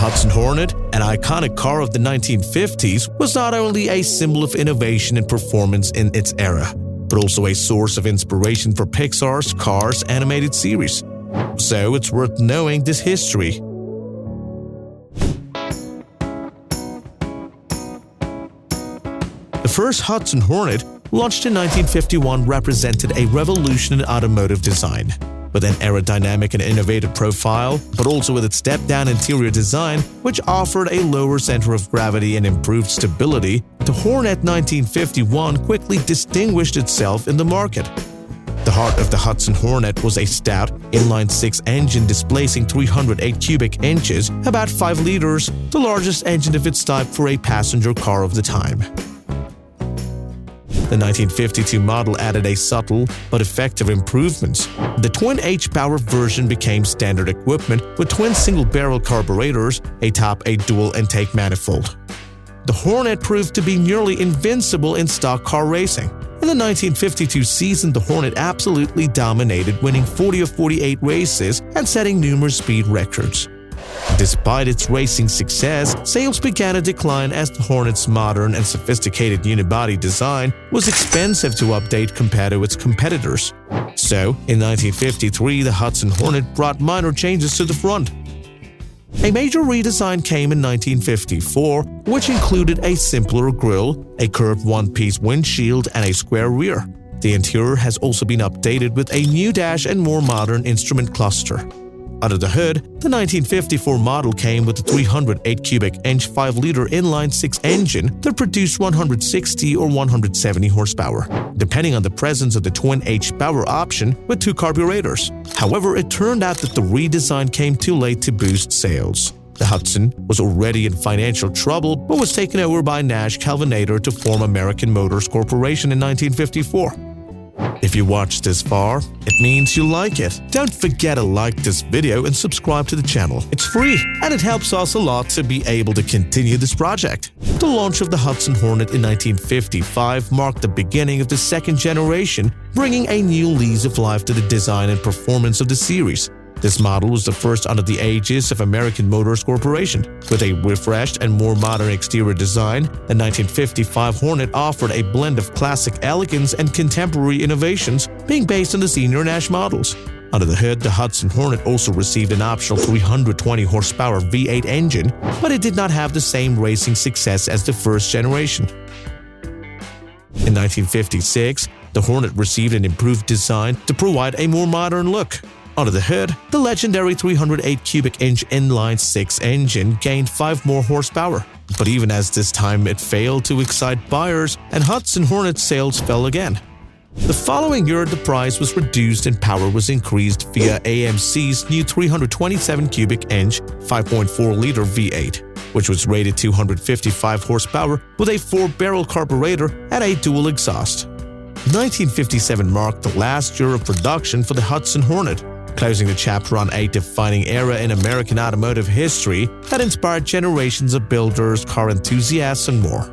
Hudson Hornet, an iconic car of the 1950s, was not only a symbol of innovation and performance in its era, but also a source of inspiration for Pixar's Cars animated series. So it's worth knowing this history. The first Hudson Hornet, launched in 1951, represented a revolution in automotive design. With an aerodynamic and innovative profile, but also with its step-down interior design, which offered a lower center of gravity and improved stability, the Hornet 1951 quickly distinguished itself in the market. The heart of the Hudson Hornet was a stout, inline-six engine displacing 308 cubic inches, about 5 liters, the largest engine of its type for a passenger car of the time. The 1952 model added a subtle but effective improvements. The twin H-power version became standard equipment with twin single-barrel carburetors atop a dual intake manifold. The Hornet proved to be nearly invincible in stock car racing. In the 1952 season, the Hornet absolutely dominated, winning 40 of 48 races and setting numerous speed records. Despite its racing success, sales began to decline as the Hornet's modern and sophisticated unibody design was expensive to update compared to its competitors. So, in 1953, the Hudson Hornet brought minor changes to the front. A major redesign came in 1954, which included a simpler grille, a curved one-piece windshield, and a square rear. The interior has also been updated with a new dash and more modern instrument cluster. Under the hood, the 1954 model came with a 308 cubic inch 5-liter inline-six engine that produced 160 or 170 horsepower, depending on the presence of the twin H-power option with 2 carburetors. However, it turned out that the redesign came too late to boost sales. The Hudson was already in financial trouble but was taken over by Nash Kelvinator to form American Motors Corporation in 1954. If you watched this far, it means you like it. Don't forget to like this video and subscribe to the channel. It's free, and it helps us a lot to be able to continue this project. The launch of the Hudson Hornet in 1955 marked the beginning of the second generation, bringing a new lease of life to the design and performance of the series. This model was the first under the aegis of American Motors Corporation. With a refreshed and more modern exterior design, the 1955 Hornet offered a blend of classic elegance and contemporary innovations, being based on the senior Nash models. Under the hood, the Hudson Hornet also received an optional 320 horsepower V8 engine, but it did not have the same racing success as the first generation. In 1956, the Hornet received an improved design to provide a more modern look. Under the hood, the legendary 308 cubic inch inline-six engine gained 5 more horsepower. But even as this time it failed to excite buyers, and Hudson Hornet sales fell again. The following year, the price was reduced and power was increased via AMC's new 327 cubic inch 5.4-liter V8, which was rated 255 horsepower with a 4-barrel carburetor and a dual exhaust. 1957 marked the last year of production for the Hudson Hornet, closing the chapter on a defining era in American automotive history that inspired generations of builders, car enthusiasts, and more.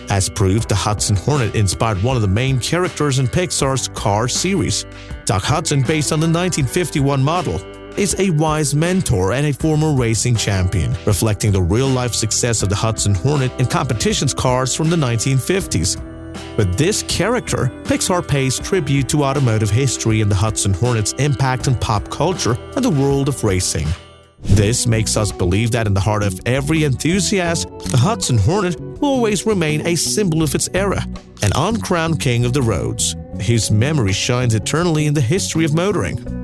As proved, the Hudson Hornet inspired one of the main characters in Pixar's Cars series. Doc Hudson, based on the 1951 model, is a wise mentor and a former racing champion, reflecting the real-life success of the Hudson Hornet in competitions cars from the 1950s. With this character, Pixar pays tribute to automotive history and the Hudson Hornet's impact on pop culture and the world of racing. This makes us believe that in the heart of every enthusiast, the Hudson Hornet will always remain a symbol of its era, an uncrowned king of the roads, whose memory shines eternally in the history of motoring.